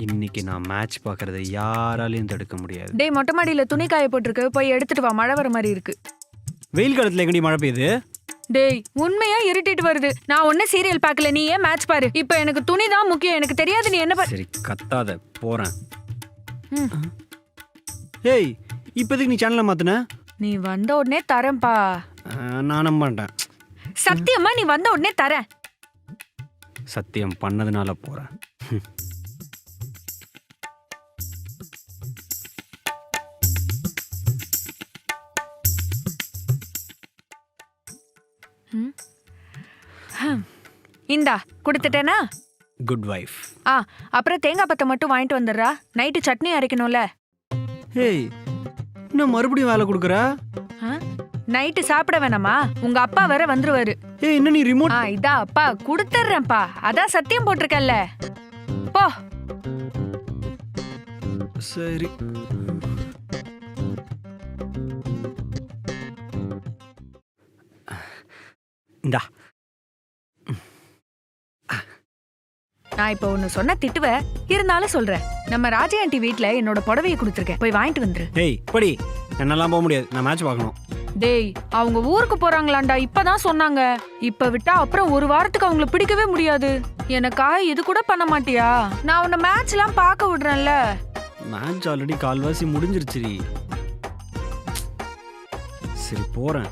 இன்னைக்கு நான் மேட்ச் பார்க்கறத யாராலையும் தடுக்க முடியாது. டேய் மொட்டை மாடியில துணி காய போட்டிருக்கு, போய் எடுத்துட்டு வா, மழை வர மாதிரி இருக்கு. வெயில் காலத்துல எங்கடி மழை பெய்யுது? டேய் உண்மையா இருட்டிட்டு வருது. நான் ஒன்னும் சீரியல் பார்க்கல, நீ ஏன் மேட்ச் பாரு. இப்போ எனக்கு துணி தான் முக்கியம், எனக்கு தெரியாது நீ என்ன சரி கத்தாத, போறேன். ம். ஏய் இப்போதைக்கு நீ சேனலை மாத்துன? நீ வந்த உடனே தரேன்பா. நான் நம்ப மாட்டேன். சத்தியமா நீ வந்த உடனே தரேன். சத்தியம் பண்ணதுனால போறேன். இந்தா கொடுத்துட்டேனா? Good wife. அப்புறம் தேங்காய் பத்தை மட்டும் வாங்கிட்டு வந்துடுறா, நைட்டு சட்னி அரைக்கணும்ல. ஏய் இன்னும் மறுபடியும் வேலை கொடுக்குற? நைட்டு சாப்பிட வேணாமா? உங்க அப்பா வேற வந்துருவாரு. ஏய் என்ன நீ ரிமோட்? இதா அப்பா கொடுத்துறேன்ப்பா, அதான் சத்தியம் போட்டிருக்கல்ல. போ. சரி. இந்தா. நான் இப்ப ஒண்ணு சொன்ன திட்டுவ, இருந்தாலும் சொல்றேன். நம்ம ராஜி ஆண்டி வீட்ல என்னோட புடவையை கொடுத்துருக்கேன், போய் வாங்கிட்டு வந்துரு. ஏய் படி, என்னெல்லாம் போக முடியாது, நான் மேட்ச் பார்க்கணும். டேய் அவங்க ஊருக்கு போறாங்களாண்டா, இப்பதான் சொன்னாங்க. இப்ப விட்டா அப்புறம் ஒரு வாரத்துக்கு அவங்கள பிடிக்கவே முடியாது. எனக்காக இது கூட பண்ண மாட்டியா? நான் உன்னை மேட்ச் எல்லாம் பார்க்க விடுறேன்ல. மேட்ச் ஆல்ரெடி கால்வாசி முடிஞ்சிருச்சு. சரி போறேன்.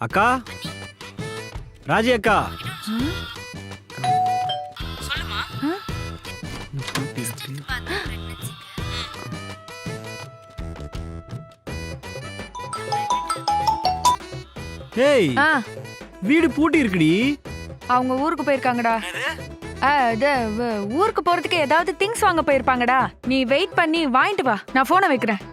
அக்கா, ராஜி அக்கா. ஏய் வீடு பூட்டி இருக்குடி. அவங்க ஊருக்கு போயிருக்காங்கடா. ஊருக்கு போறதுக்கு ஏதாவது திங்ஸ் வாங்க போயிருப்பாங்கடா. நீ வெயிட் பண்ணி வாங்கிட்டு வா, நான் போனை வைக்கிறேன்.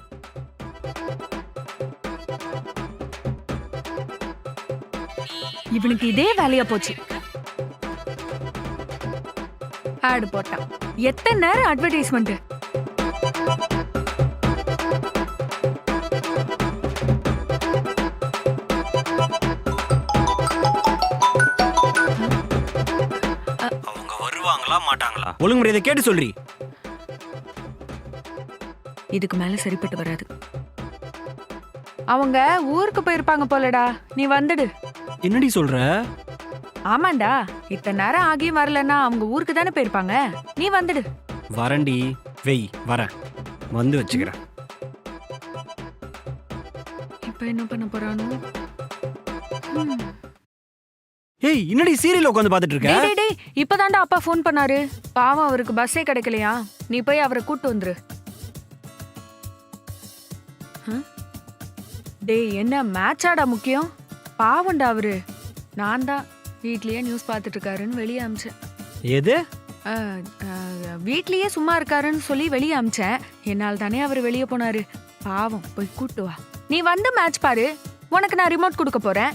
இவனுக்கு இதே வேலையா போச்சு. ஆடு போட்டான். எத்தனை நேரம் அட்வர்டைஸ்மெண்ட். அவங்க வருவாங்களா மாட்டாங்களா? ஒழுங்குமுறை கேட்டு சொல்றீ. இதுக்கு மேல சரிப்பட்டு வராது. அவங்க ஊருக்கு போயிருப்பாங்க போலடா, நீ வந்துடு. என்னடி சொல்ற? ஆமாண்டா, இத்தனை நேரம் ஆகியும் வரலன்னா அவங்க ஊருக்கு தானே போயிருப்பாங்க, நீ வந்துடு. வரண்டி, வெய் வரேன், வந்து வச்சுக்கிறேன். இப்ப என்ன பண்ண போறானோ? ஏய் என்னடி சீரியல் உட்காந்து பாத்துட்டு இருக்க? டேய் டேய், இப்பதான்டா அப்பா ஃபோன் பண்ணாரு. பாவம் அவருக்கு பஸ்ஸே கிடைக்கலையா, நீ போய் அவரை கூட்டு வந்துரு. டேய் என்ன மேட்சாடா முக்கியம்? பாவம்டா அவரு. நான் தான் வீட்லயே நியூஸ் பார்த்துட்டு இருக்காருன்னு வெளியே அமிச்சேன். எது? வீட்லயே சும்மா இருக்காருன்னு சொல்லி வெளியே அமிச்சேன். என்னால் தானே அவர் வெளியே போனாரு. பாவம், போய் கூட்டு வா. நீ வந்து மேட்ச் பாரு, உனக்கு நான் ரிமோட் கொடுக்க போறேன்.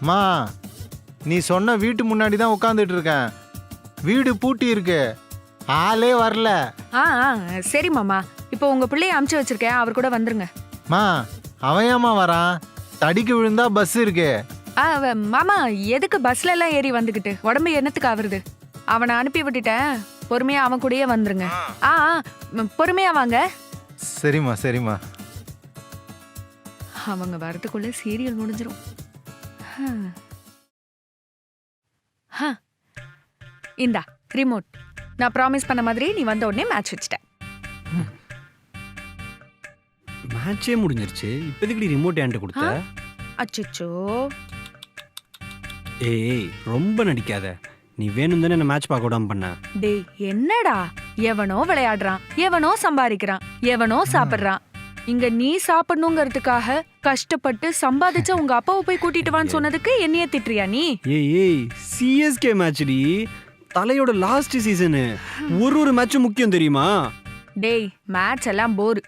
மா, நீ சொன்ன வீட்டு முன்னாடி தான் உட்காந்துட்டு இருக்கேன். வீடு பூட்டி இருக்கு, ஆளே வரல. சரி மாமா, இப்போ உங்க பிள்ளைய அமுச்சு வச்சிருக்கேன், அவர் கூட வந்துருங்க. மா, அவன் ஏமா வரான்? தடிக்கு விழுந்தா பஸ் இருக்கு. மாமா எதுக்கு பஸ்ல எல்லாம் ஏறி வந்துகிட்டு, உடம்பு என்னத்துக்கு ஆவருது? அவனை அனுப்பி விட்டுட்டேன், பொறுமையா அவன் கூடயே வந்துருங்க. பொறுமையா வாங்க. சரிம்மா சரிம்மா. அவங்க வரதுக்குள்ள சீரியல் முடிஞ்சிரும். இந்தா ரிமோட். நான் ப்ராமிஸ் பண்ண மாதிரி நீ வந்த உடனே மேட்ச் வச்சிட்டேன். மேட்சே முடிஞ்சிருச்சு, இப்போதைக்கு ரிமோட் என்கிட்ட கொடுத்த? அச்சச்சோ. ஏய் ரொம்ப நடிக்காத, நீ வேணும் தானே என்ன மேட்ச் பார்க்க விடாம பண்ண. டேய் என்னடா, எவனோ விளையாடுறான், எவனோ சம்பாதிக்கிறான், எவனோ சாப்பிடுறான். இங்க நீ சாப்பிடணுங்கிறதுக்காக கஷ்டப்பட்டு சம்பாதிச்ச உங்க அப்பாவை போய் கூட்டிட்டு வான்னு சொன்னதுக்கு என்னைய திட்டுறியா நீ? ஏய் சிஎஸ்கே மேட்ச்டி, தலையோட லாஸ்ட் சீசனு. ஒரு மேட்சும் முக்கியம் தெரியுமா? டேய் மேட்ச் எல்லாம் போர்.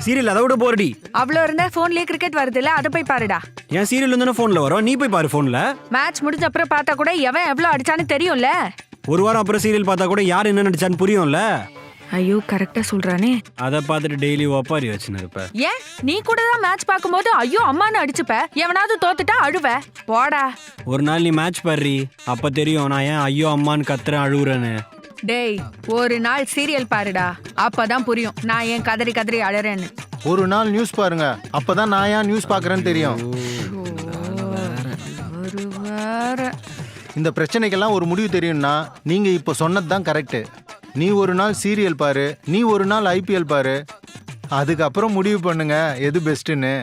சீரியல் அதை விட போறடி. அவ்வளோ இருந்தா போன்லயே கிரிக்கெட் வருதுல்ல, அதை போய் பாருடா. என் சீரியல் இருந்தானே ஃபோனில் வரும், நீ போய் பாரு ஃபோனில். மேட்ச் முடிஞ்ச அப்புறம் பார்த்தா கூட எவன் எவ்வளோ அடிச்சான்னு தெரியும்ல. ஒரு வாரம் அப்புறம் சீரியல் பார்த்தா கூட யார் என்ன நடிச்சான்னு புரியும்ல. ஐயோ கரெக்டா சொல்றானே. அதை பார்த்துட்டு டெய்லி ஒப்பாரி வச்சுன்னு இருப்ப. ஏன் நீ கூட தான் மேட்ச் பார்க்கும்போது ஐயோ அம்மான்னு அடிச்சுப்ப, எவனாவது தோத்துட்டா அழுவ. போடா. ஒரு நாள் நீ மேட்ச் பாரு, அப்ப தெரியும் நான் ஏன் ஐயோ அம்மான்னு கத்துறேன் அழுகுறேன்னு. டேய் ஒரு நாள் சீரியல் பாருடா, அப்பதான் புரியும் நான் ஏன் கதறி கதறி அழறேன்னு. ஒரு நாள் நியூஸ் பாருங்க, அப்பதான் நான் ஏன் நியூஸ் பார்க்கறேன்னு தெரியும். ஒரு வார இந்த பிரச்சனைக்கெல்லாம் ஒரு முடிவு தெரியும்னா நீங்க இப்போ சொன்னது தான் கரெக்டு. நீ ஒரு நாள் சீரியல் பாரு, நீ ஒரு நாள் ஐபிஎல் பாரு, அதுக்கப்புறம் முடிவு பண்ணுங்க எது பெஸ்ட்டுன்னு.